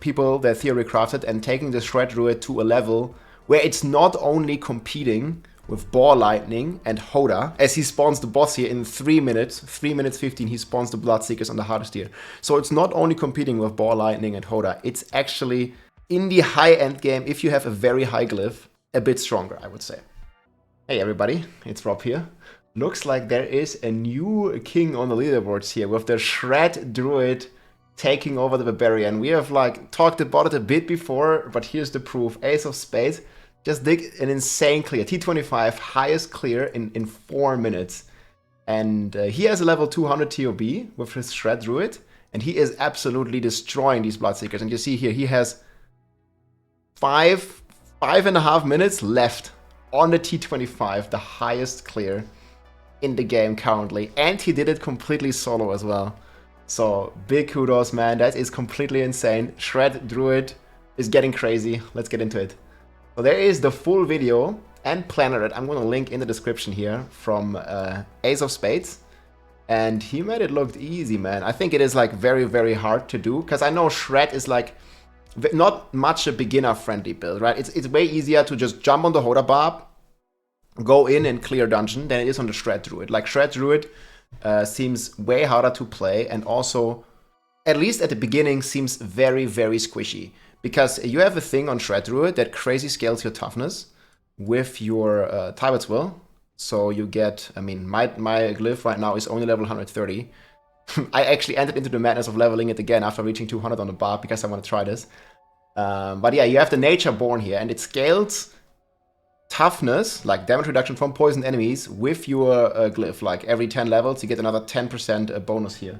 people that theory crafted and taking the Shred Druid to a level where it's not only competing with Ball Lightning and Hoda, as he spawns the boss here in 3 minutes, 3 minutes 15, he spawns the Bloodseekers on the hardest tier. So it's not only competing with Ball Lightning and Hoda, it's actually in the high-end game, if you have a very high glyph, a bit stronger, I would say. Hey everybody, it's Rob here. Looks like there is a new king on the leaderboards here with the Shred Druid taking over the Barbarian. We have like talked about it a bit before, but here's the proof. Ace of Spades just did an insane clear. T25, highest clear in 4 minutes. And he has a level 200 TOB with his Shred Druid, and he is absolutely destroying these Bloodseekers. And you see here, he has 5.5 minutes left on the T25, the highest clear in the game currently. And he did it completely solo as well. So big kudos, man. That is completely insane. Shred Druid is getting crazy. Let's get into it. So there is the full video and planner that I'm going to link in the description here from Ace of Spades. And he made it look easy, man. I think it is like very, very hard to do, because I know Shred is like not much a beginner-friendly build, right? It's way easier to just jump on the Hoda Barb, go in and clear dungeon than it is on the Shred Druid. Like Shred Druid seems way harder to play, and also, at least at the beginning, seems very, very squishy. Because you have a thing on Shred Druid that crazy scales your toughness with your Tyrant's Will. So you get, I mean, my glyph right now is only level 130. I actually entered into the madness of leveling it again after reaching 200 on the bar because I want to try this. But yeah, you have the Nature Born here, and it scales toughness, like damage reduction from poisoned enemies, with your glyph. Like every 10 levels, you get another 10% bonus here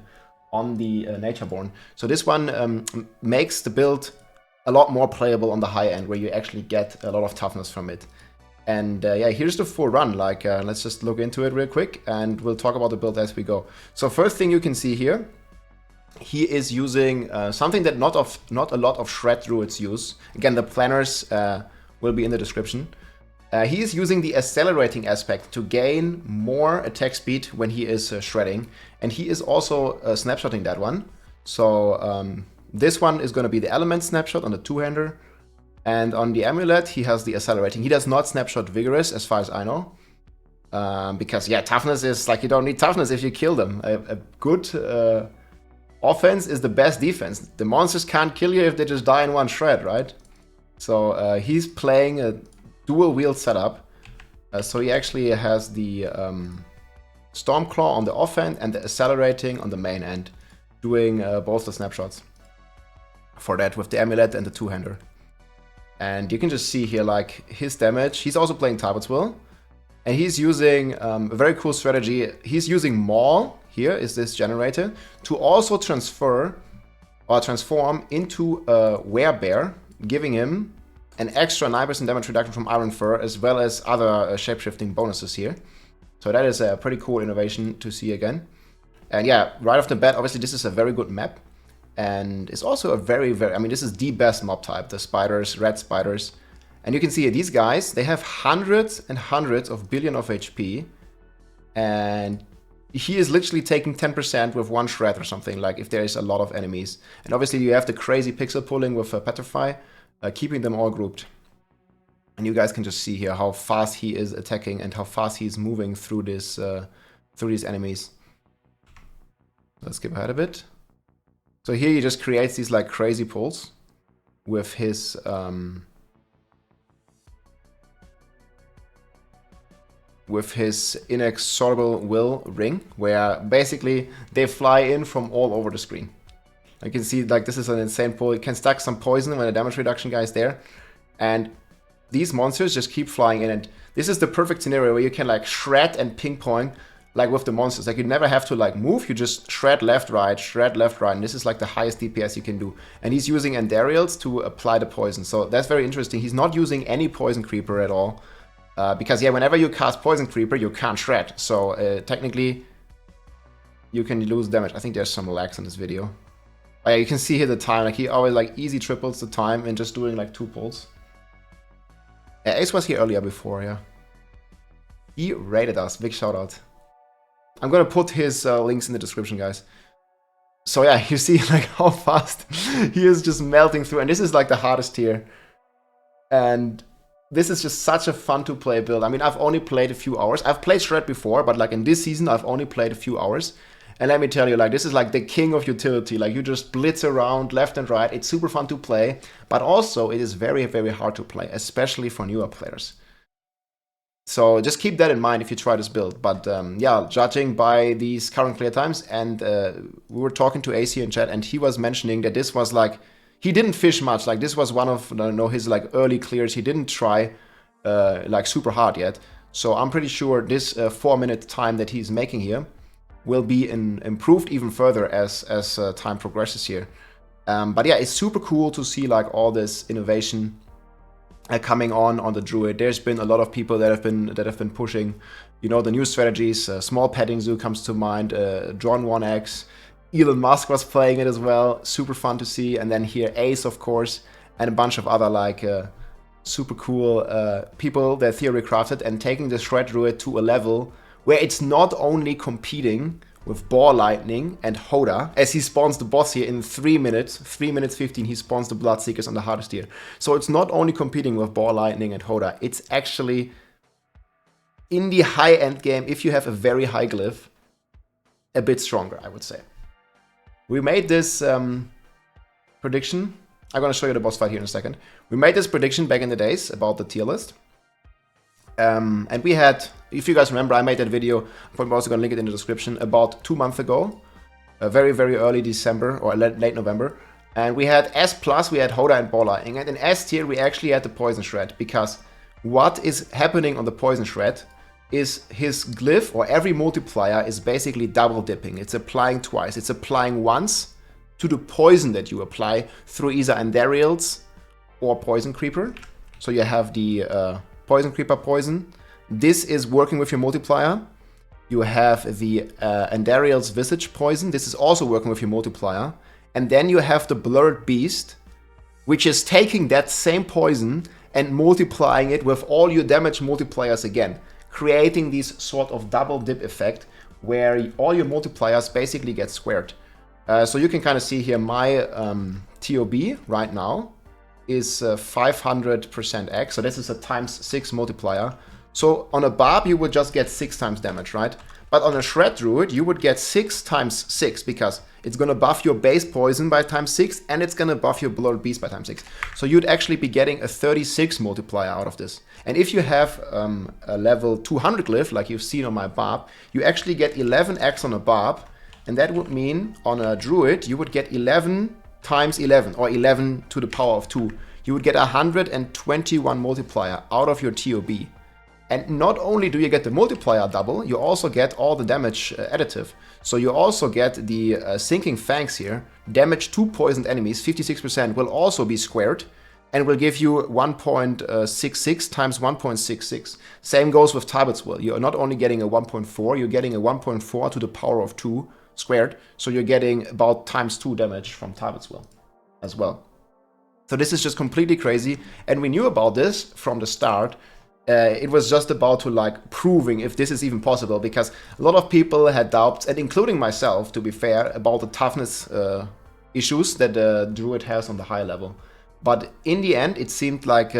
on the Nature Born. So this one makes the build a lot more playable on the high end, where you actually get a lot of toughness from it. And yeah, here's the full run. Like, let's just look into it real quick, and we'll talk about the build as we go. So first thing you can see here, he is using something that not a lot of Shred Druids use. Again, the planners will be in the description. He is using the accelerating aspect to gain more attack speed when he is shredding, and he is also snapshotting that one. So this one is going to be the element snapshot on the two-hander. And on the amulet, he has the accelerating. He does not snapshot vigorous, as far as I know. Because, yeah, toughness is like, you don't need toughness if you kill them. A good offense is the best defense. The monsters can't kill you if they just die in one shred, right? So he's playing a dual wield setup. So he actually has the Stormclaw on the offhand and the accelerating on the main end, doing both the snapshots for that with the amulet and the two-hander. And you can just see here, like, his damage. He's also playing Tyrant's Will. And he's using a very cool strategy. He's using Maul, here is this generator, to also transform into a Werebear, giving him an extra 9% damage reduction from Iron Fur, as well as other shapeshifting bonuses here. So that is a pretty cool innovation to see again. And yeah, right off the bat, obviously this is a very good map. And it's also a very, I mean, this is the best mob type, the spiders, red spiders. And you can see here, these guys, they have hundreds and hundreds of billion of HP. And he is literally taking 10% with one shred or something, like if there is a lot of enemies. And obviously you have the crazy pixel pulling with Petrify, keeping them all grouped. And you guys can just see here how fast he is attacking and how fast he's moving through this, through these enemies. Let's skip ahead a bit. So here he just creates these like crazy pulls with his inexorable will ring, where basically they fly in from all over the screen. You can see like this is an insane pull. It can stack some poison when the damage reduction guy is there, and these monsters just keep flying in. And this is the perfect scenario where you can like shred and ping pong like with the monsters. Like you never have to like move, you just shred left, right, and this is like the highest DPS you can do. And he's using Andariels to apply the poison. So that's very interesting. He's not using any poison creeper at all. Because yeah, whenever you cast poison creeper, you can't shred. So technically, you can lose damage. I think there's some lags in this video. But yeah, you can see here the time. Like he always like easy triples the time in just doing like 2 pulls. Yeah, Ace was here earlier before, yeah. He rated us. Big shout out. I'm gonna put his links in the description, guys. So yeah, you see like how fast he is just melting through. And this is like the hardest tier. And this is just such a fun to play build. I mean, I've only played a few hours. I've played Shred before, but like in this season, I've only played a few hours. And let me tell you, like, this is like the king of utility. Like, you just blitz around left and right. It's super fun to play, but also it is very, very hard to play, especially for newer players. So just keep that in mind if you try this build. But yeah, judging by these current clear times, and we were talking to AC in chat, and he was mentioning that this was like, he didn't fish much. Like, this was one of, I don't know, his like early clears. He didn't try like super hard yet. So I'm pretty sure this 4-minute time that he's making here will be improved even further as time progresses here. But yeah, it's super cool to see like all this innovation coming on the Druid. There's been a lot of people that have been pushing, you know, the new strategies. Small Petting Zoo comes to mind. Drawn 1x. Elon Musk was playing it as well. Super fun to see. And then here AoZ, of course, and a bunch of other like super cool people that theory crafted and taking the Shred Druid to a level where it's not only competing with Ball Lightning and Hoda, as he spawns the boss here in 3 minutes, 3 minutes 15, he spawns the Bloodseekers on the hardest tier. So it's not only competing with Ball Lightning and Hoda, it's actually in the high-end game, if you have a very high glyph, a bit stronger, I would say. We made this prediction. I'm going to show you the boss fight here in a second. We made this prediction back in the days about the tier list. And we had, if you guys remember, I made that video, I'm also going to link it in the description, about 2 months ago, very, very early December or late November. And we had S+, we had Hoda and Ball Lightning, and in S tier we actually had the Poison Shred, because what is happening on the Poison Shred is his glyph, or every multiplier, is basically double dipping. It's applying twice. It's applying once to the poison that you apply through either Andariel's or Poison Creeper. So you have the Poison Creeper poison. This is working with your multiplier. You have the Andariel's Visage poison. This is also working with your multiplier. And then you have the Blurred Beast, which is taking that same poison and multiplying it with all your damage multipliers again, creating this sort of double dip effect where all your multipliers basically get squared. So you can kind of see here my TOB right now is 500% X, so this is a ×6 multiplier. So on a Barb you would just get 6 times damage, right? But on a Shred Druid you would get 6 × 6, because it's gonna buff your base poison by ×6 and it's gonna buff your Blurred Beast by ×6. So you'd actually be getting a 36 multiplier out of this. And if you have a level 200 glyph, like you've seen on my Barb, you actually get 11x on a Barb, and that would mean on a Druid you would get 11 × 11, or 11 to the power of 2. You would get 121 multiplier out of your TOB. And not only do you get the multiplier double, you also get all the damage additive. So you also get the Sinking Fangs here. Damage to poisoned enemies, 56%, will also be squared and will give you 1.66 times 1.66. Same goes with Tarbet's Will. You're not only getting a 1.4, you're getting a 1.4 to the power of 2 squared. So you're getting about ×2 damage from Tarbet's Will as well. So this is just completely crazy. And we knew about this from the start. It was just about to like proving if this is even possible, because a lot of people had doubts, and including myself, to be fair, about the toughness issues that the Druid has on the high level. But in the end, it seemed like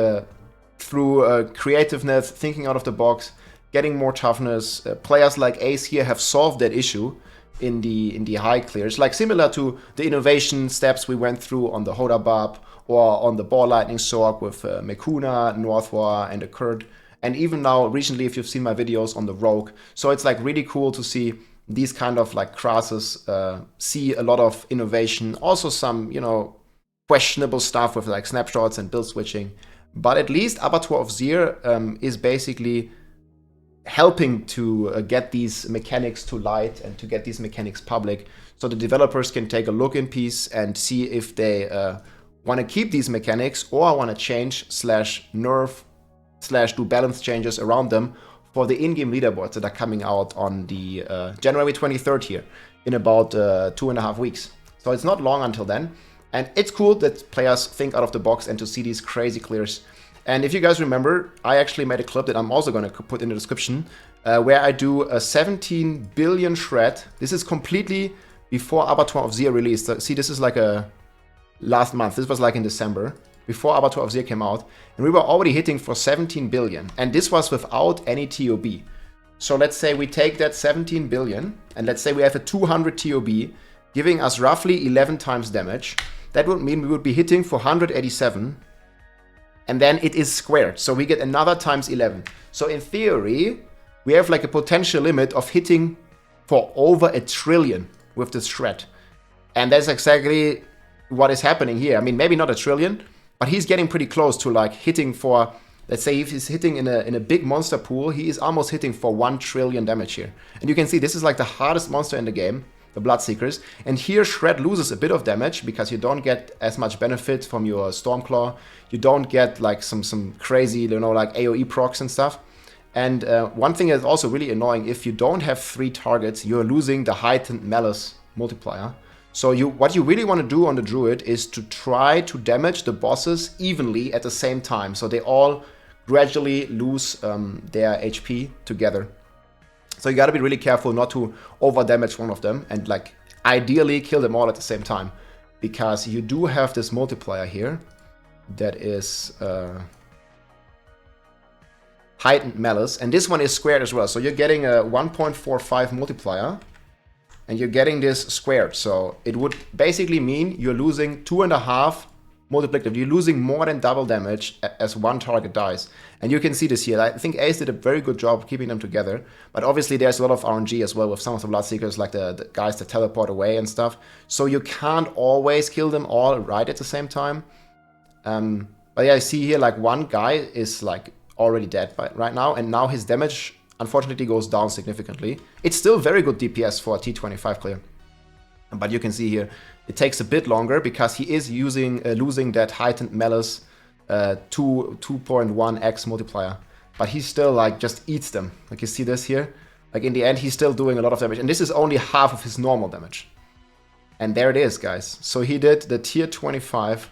through creativeness, thinking out of the box, getting more toughness, players like AoZ here have solved that issue in the high clears, like similar to the innovation steps we went through on the Hoda Barb or on the Ball Lightning Sork with Mekuna, Northwar, and the Kurd. And even now, recently, if you've seen my videos on the Rogue. So it's like really cool to see these kind of like crosses, see a lot of innovation, also some, you know, questionable stuff with like snapshots and build switching. But at least Abattoir of Zir is basically helping to get these mechanics to light and to get these mechanics public, so the developers can take a look in peace and see if they want to keep these mechanics or want to change / nerf / do balance changes around them for the in-game leaderboards that are coming out on the January 23rd here in about 2.5 weeks. So it's not long until then. And it's cool that players think out of the box and to see these crazy clears. And if you guys remember, I actually made a clip that I'm also going to put in the description where I do a 17 billion shred. This is completely before Abattoir of Zir released. See, this is like a last month. This was like in December, before Abattoir of Zir came out. And we were already hitting for 17 billion. And this was without any TOB. So let's say we take that 17 billion, and let's say we have a 200 TOB, giving us roughly 11 times damage. That would mean we would be hitting for 187. And then it is squared. So we get another times 11. So in theory, we have like a potential limit of hitting for over 1 trillion with this shred. And that's exactly what is happening here. I mean, maybe not 1 trillion, but he's getting pretty close to like hitting for, let's say if he's hitting in a big monster pool, he is almost hitting for 1 trillion damage here. And you can see this is like the hardest monster in the game, the Bloodseekers. And here Shred loses a bit of damage because you don't get as much benefit from your Stormclaw. You don't get like some crazy, you know, like AoE procs and stuff. And one thing that's also really annoying, if you don't have 3 targets, you're losing the heightened malice multiplier. So what you really want to do on the Druid is to try to damage the bosses evenly at the same time. So they all gradually lose their HP together. So you got to be really careful not to over damage one of them and like ideally kill them all at the same time. Because you do have this multiplier here that is heightened malice, and this one is squared as well. So you're getting a 1.45 multiplier, and you're getting this squared. So it would basically mean you're losing 2.5 multiplicative. You're losing more than double damage as one target dies. And you can see this here. I think AoZ did a very good job keeping them together. But obviously there's a lot of RNG as well with some of the Bloodseekers, like the guys that teleport away and stuff. So you can't always kill them all right at the same time. But yeah, I see here like one guy is like already dead right now, and now his damage unfortunately goes down significantly. It's still very good DPS for a T25 clear, but you can see here it takes a bit longer because he is losing that heightened malice 2.1x multiplier, but he still like just eats them. Like you see this here, like in the end he's still doing a lot of damage, and this is only half of his normal damage. And there it is, guys. So he did the tier 25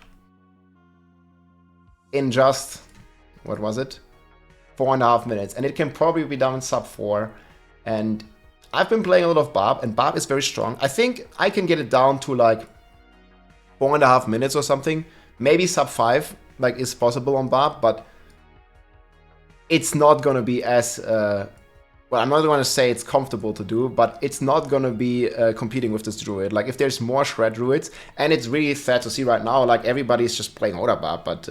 in just, what was it? 4.5 minutes, and it can probably be done in sub 4. And I've been playing a lot of Barb, and Barb is very strong. I think I can get it down to like 4.5 minutes or something. Maybe sub 5 like is possible on Barb, but it's not gonna be as well, I'm not going to say it's comfortable to do, but it's not going to be competing with this Druid. Like, if there's more Shred Druids, and it's really sad to see right now, like, everybody's just playing Oda Barb, but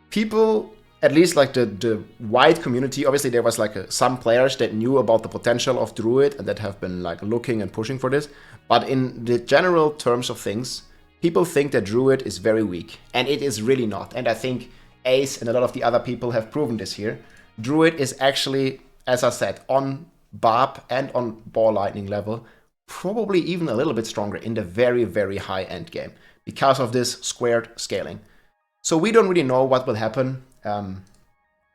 people, at least, like, the wide community, obviously there was, like, some players that knew about the potential of Druid, and that have been, like, looking and pushing for this, but in the general terms of things, people think that Druid is very weak, and it is really not, and I think AoZ and a lot of the other people have proven this here. Druid is actually, as I said, on Barb and on Ball Lightning level, probably even a little bit stronger in the very, very high end game because of this squared scaling. So we don't really know what will happen.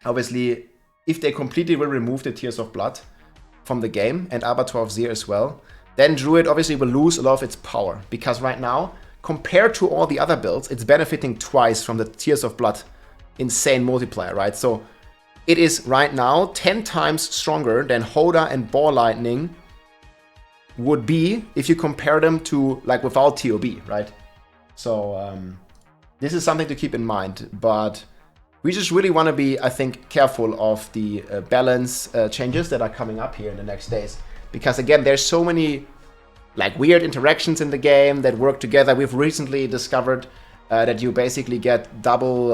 Obviously, if they completely will remove the Tears of Blood from the game and Abattoir of Zir as well, then Druid obviously will lose a lot of its power, because right now, compared to all the other builds, it's benefiting twice from the Tears of Blood insane multiplier, right? So it is right now 10 times stronger than Hoda and Ball Lightning would be if you compare them to, like, without TOB, right? So this is something to keep in mind, but we just really want to be, I think, careful of the balance changes that are coming up here in the next days. Because again, there's so many like weird interactions in the game that work together. We've recently discovered that you basically get double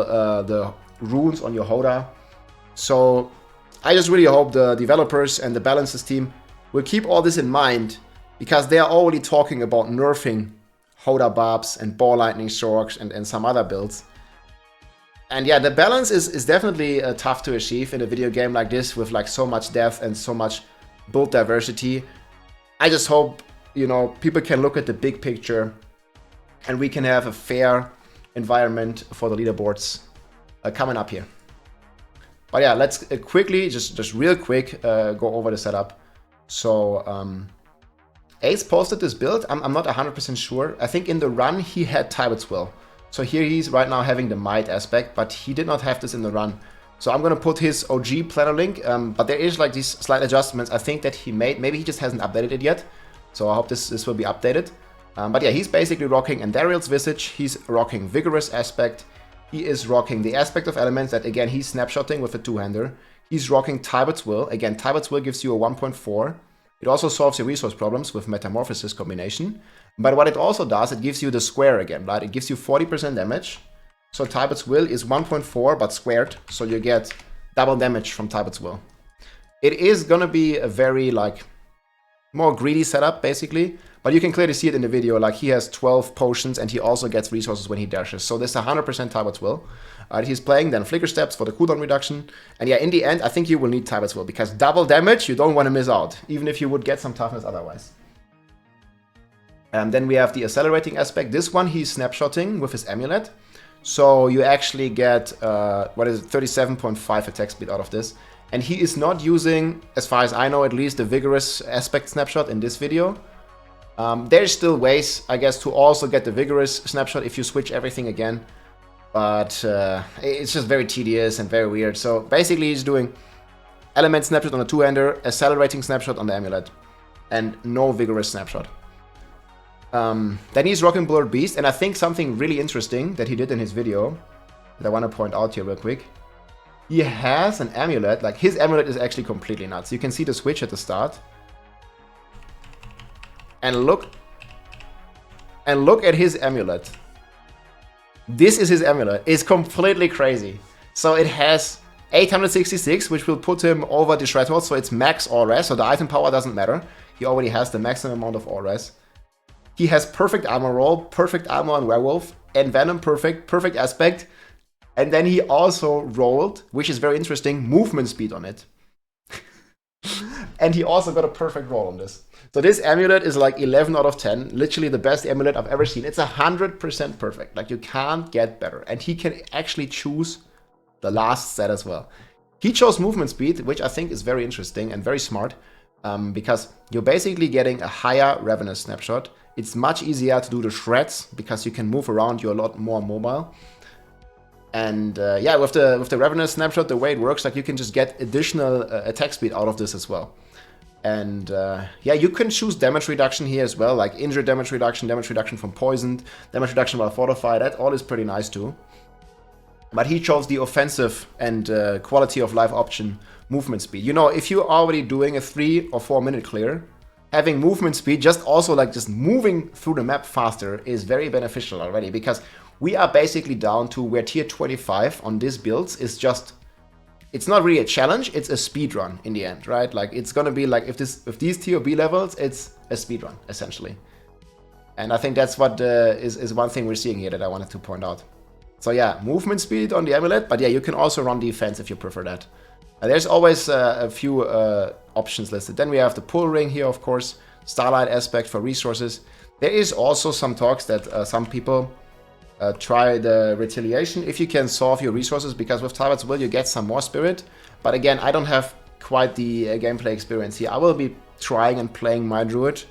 the runes on your Hoda. So I just really hope the developers and the balances team will keep all this in mind, because they are already talking about nerfing Hoda Barbs and Ball Lightning Shorks and some other builds. And yeah, the balance is definitely tough to achieve in a video game like this with like so much depth and so much build diversity. I just hope, you know, people can look at the big picture and we can have a fair environment for the leaderboards coming up here. But yeah, let's quickly, just real quick, go over the setup. So AoZ posted this build. I'm not 100% sure. I think in the run he had Tybet's Will. So here he's right now having the Might aspect, but he did not have this in the run. So I'm gonna put his OG planner link, but there is like these slight adjustments I think that he made. Maybe he just hasn't updated it yet. So I hope this will be updated. But yeah, he's basically rocking Andariel's Visage, he's rocking Vigorous Aspect, he is rocking the Aspect of Elements that, again, he's snapshotting with a two-hander. He's rocking Tybot's Will. Again, Tybot's Will gives you a 1.4. It also solves your resource problems with Metamorphosis combination. But what it also does, it gives you the square again, right? It gives you 40% damage. So Tybot's Will is 1.4, but squared. So you get double damage from Tybot's Will. It is gonna be a very, like, more greedy setup, basically. But you can clearly see it in the video, like he has 12 potions and he also gets resources when he dashes. So this is 100% Tybot's Will. He's playing then Flicker Steps for the cooldown reduction. And yeah, in the end, I think you will need Tybot's Will because double damage, you don't want to miss out, even if you would get some toughness otherwise. And then we have the Accelerating Aspect. This one he's snapshotting with his Amulet. So you actually get, 37.5 attack speed out of this. And he is not using, as far as I know at least, the Vigorous Aspect snapshot in this video. There's still ways, I guess, to also get the Vigorous snapshot if you switch everything again. But it's just very tedious and very weird. So basically he's doing Element snapshot on the two-hander, Accelerating snapshot on the Amulet, and no Vigorous snapshot. Then he's rocking Blurred Beast, and I think something really interesting that he did in his video, that I want to point out here real quick. He has an Amulet, like his Amulet is actually completely nuts. You can see the switch at the start. And look at his Amulet. This is his Amulet. It's completely crazy. So it has 866, which will put him over the Shred Druid, so it's max all-res, so the item power doesn't matter. He already has the maximum amount of all-res. He has perfect armor roll, perfect armor on Werewolf, Envenom perfect aspect. And then he also rolled, which is very interesting, movement speed on it. And he also got a perfect roll on this. So this Amulet is like 11 out of 10. Literally the best Amulet I've ever seen. It's 100% perfect. Like you can't get better. And he can actually choose the last set as well. He chose movement speed, which I think is very interesting and very smart. Because you're basically getting a higher Ravenous snapshot. It's much easier to do the shreds because you can move around. You're a lot more mobile. And yeah, with the Ravenous snapshot, the way it works, like you can just get additional attack speed out of this as well. And yeah, you can choose damage reduction here as well, like injured damage reduction from poisoned, damage reduction while fortified. That all is pretty nice too. But he chose the offensive and quality of life option, movement speed. You know, if you're already doing a 3 or 4 minute clear, having movement speed, just moving through the map faster is very beneficial already, because we are basically down to where tier 25 on this builds is just, it's not really a challenge, it's a speed run in the end, right? Like it's gonna be like if these tier B levels, it's a speed run essentially. And I think that's what is one thing we're seeing here that I wanted to point out. So yeah, movement speed on the Amulet, but yeah, you can also run defense if you prefer that. There's always a few options listed. Then we have the pull ring here, of course, Starlight aspect for resources. There is also some talks that some people try the retaliation if you can solve your resources, because with Tybot's Will you get some more spirit. But again, I don't have quite the gameplay experience here. I will be trying and playing my Druid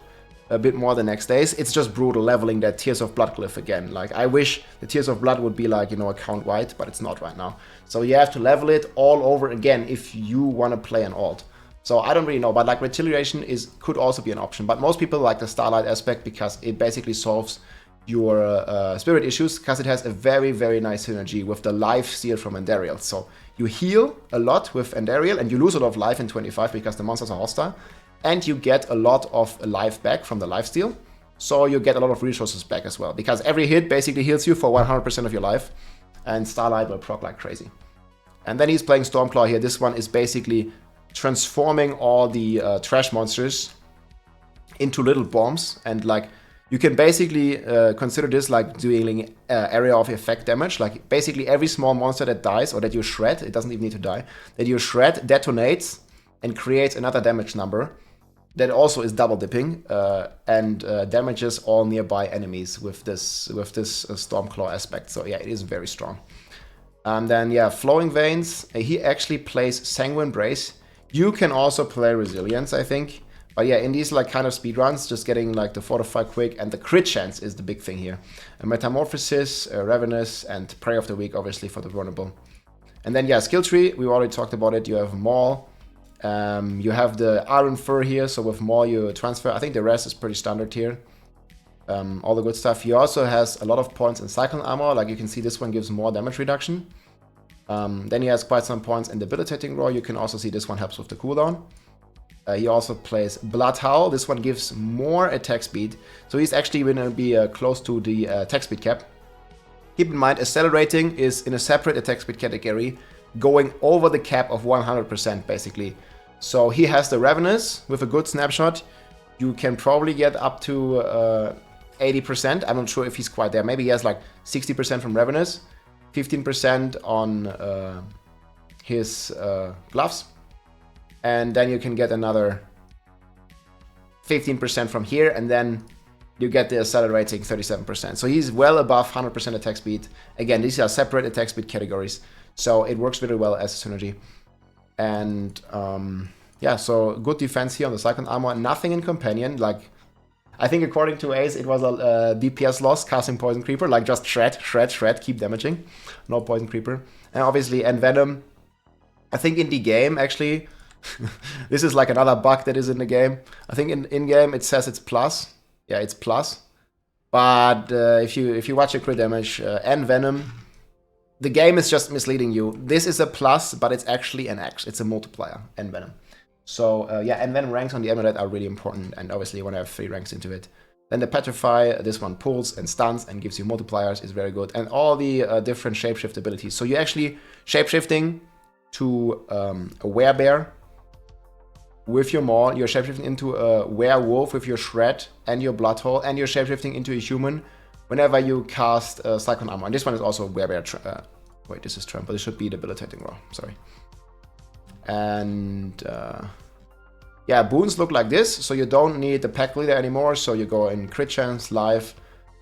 a bit more the next days. It's just brutal leveling that Tears of Blood glyph again. Like I wish the Tears of Blood would be like, you know, account wide, but it's not right now. So you have to level it all over again if you want to play an alt. So I don't really know, but like retaliation could also be an option. But most people like the Starlight aspect because it basically solves your spirit issues, because it has a very, very nice synergy with the life steal from Andariel. So you heal a lot with Andariel and you lose a lot of life in 25 because the monsters are hostile. And you get a lot of life back from the lifesteal. So you get a lot of resources back as well. Because every hit basically heals you for 100% of your life. And Starlight will proc like crazy. And then he's playing Stormclaw here. This one is basically transforming all the trash monsters into little bombs. And like, you can basically consider this like doing area of effect damage. Like basically every small monster that dies or that you shred, it doesn't even need to die, that you shred detonates and creates another damage number. That also is double dipping and damages all nearby enemies with this Stormclaw aspect. So yeah, it is very strong. And then yeah, Flowing Veins. He actually plays Sanguine Brace. You can also play Resilience, I think. But yeah, in these like kind of speedruns, just getting like the Fortify quick and the crit chance is the big thing here. A Metamorphosis, Ravenous, and Prey of the Week, obviously for the vulnerable. And then yeah, skill tree. We already talked about it. You have Maul. You have the Iron Fur here, so with Maul you transfer. I think the rest is pretty standard here. all the good stuff. He also has a lot of points in Cyclone Armor, like you can see this one gives more damage reduction. Then he has quite some points in Debilitating Roar. You can also see this one helps with the cooldown. He also plays Blood Howl. This one gives more attack speed. So he's actually going to be close to the attack speed cap. Keep in mind, Accelerating is in a separate attack speed category, going over the cap of 100% basically. So he has the Ravenous with a good Snapshot. You can probably get up to 80%. I'm not sure if he's quite there. Maybe he has like 60% from Ravenous, 15% on his gloves. And then you can get another 15% from here, and then you get the Accelerating 37%. So he's well above 100% attack speed. Again, these are separate attack speed categories, so it works very well as a synergy. And yeah, so good defense here on the Cyclone Armor. Nothing in Companion. Like, I think according to Ace, it was a DPS loss casting Poison Creeper. Like, just shred, keep damaging. No Poison Creeper. And obviously, Envenom. I think in the game, actually, this is like another bug that is in the game. I think in-game it says it's plus. Yeah, it's plus. But if you watch the crit damage, Envenom, the game is just misleading you. This is a plus, but it's actually an X. It's a multiplier, Envenom. So yeah, Envenom ranks on the Amulet are really important, and obviously you want to have 3 ranks into it. Then the Petrify, this one pulls and stuns and gives you multipliers, is very good. And all the different shapeshift abilities. So you're actually shapeshifting to a werebear with your maul, you're shapeshifting into a werewolf with your shred and your blood hole, and you're shapeshifting into a human whenever you cast Cyclone Armor. And this one is also werebear. Wait, this is trample. This should be Debilitating Roar. Sorry. And yeah, boons look like this. So you don't need the pack leader anymore. So you go in crit chance, life,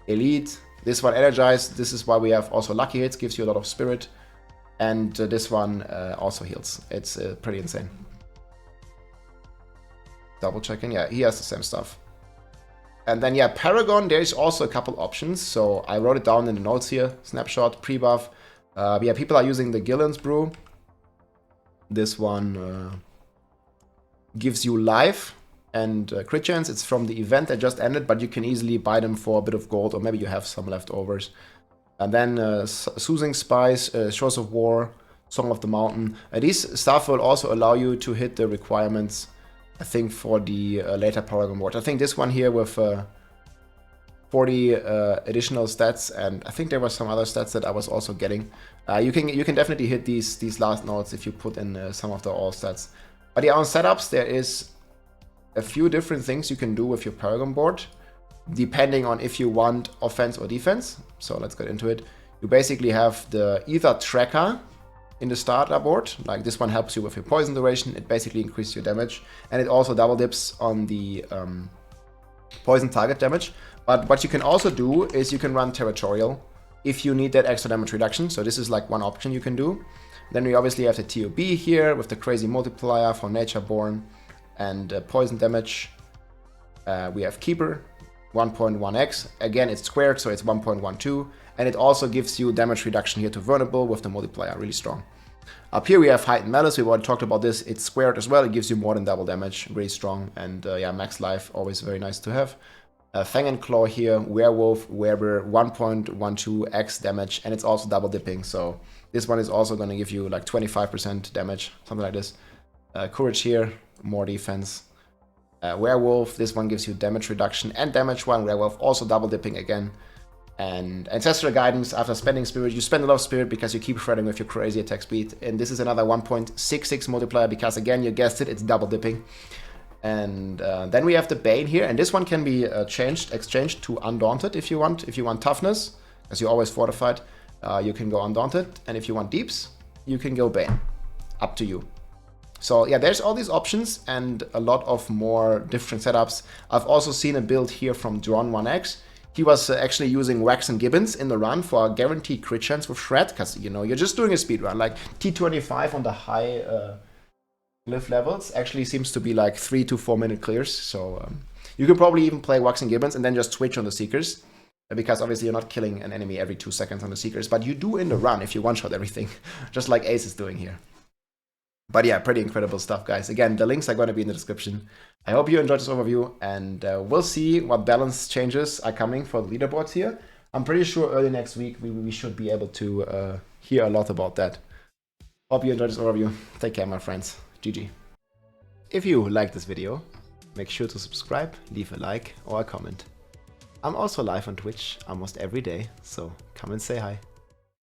elite. This one energized. This is why we have also lucky hits. Gives you a lot of spirit. And this one also heals. It's pretty insane. Double checking, yeah, he has the same stuff. And then yeah, Paragon, there's also a couple options. So I wrote it down in the notes here. Snapshot, pre-buff. Yeah, people are using the Gillen's Brew. This one gives you life and crit chance. It's from the event that just ended, but you can easily buy them for a bit of gold, or maybe you have some leftovers. And then Soothing Spice, Shores of War, Song of the Mountain. These stuff will also allow you to hit the requirements, I think, for the later Paragon board. I think this one here with 40 additional stats, and I think there were some other stats that I was also getting. You can definitely hit these last nodes if you put in some of the all stats. But yeah, on setups there is a few different things you can do with your Paragon board, depending on if you want offense or defense. So let's get into it. You basically have the either tracker in the starter board, like this one helps you with your poison duration. It basically increases your damage, and it also double dips on the poison target damage. But what you can also do is you can run territorial if you need that extra damage reduction. So this is like one option you can do. Then we obviously have the TOB here with the crazy multiplier for Natureborn and poison damage. We have Keeper, 1.1x. Again, it's squared, so it's 1.12. And it also gives you damage reduction here to Vulnerable with the multiplier, really strong. Up here we have Heightened Malice. We already talked about this. It's squared as well. It gives you more than double damage, really strong. And yeah, max life, always very nice to have. Fang and Claw here, Werewolf, Werebear, 1.12x damage, and it's also double dipping. So this one is also going to give you like 25% damage, something like this. Courage here, more defense. Werewolf, this one gives you damage reduction and damage 1. Werewolf, also double dipping again. And Ancestral Guidance, after spending Spirit, you spend a lot of Spirit because you keep shredding with your crazy attack speed. And this is another 1.66 multiplier because, again, you guessed it, it's double dipping. And then we have the Bane here, and this one can be exchanged to Undaunted if you want. If you want Toughness, as you're always fortified, you can go Undaunted. And if you want Deeps, you can go Bane. Up to you. So yeah, there's all these options and a lot of more different setups. I've also seen a build here from Dron1x. He was actually using Wax and Gibbons in the run for a guaranteed crit chance with Shred, because, you know, you're just doing a speed run. Like T25 on the high glyph levels actually seems to be like 3 to 4 minute clears. So you can probably even play Wax and Gibbons and then just switch on the Seekers, because obviously you're not killing an enemy every 2 seconds on the Seekers, but you do in the run if you one-shot everything, just like Ace is doing here. But yeah, pretty incredible stuff, guys. Again, the links are going to be in the description. I hope you enjoyed this overview, and we'll see what balance changes are coming for the leaderboards here. I'm pretty sure early next week we should be able to hear a lot about that. Hope you enjoyed this overview. Take care, my friends. GG. If you liked this video, make sure to subscribe, leave a like or a comment. I'm also live on Twitch almost every day, so come and say hi.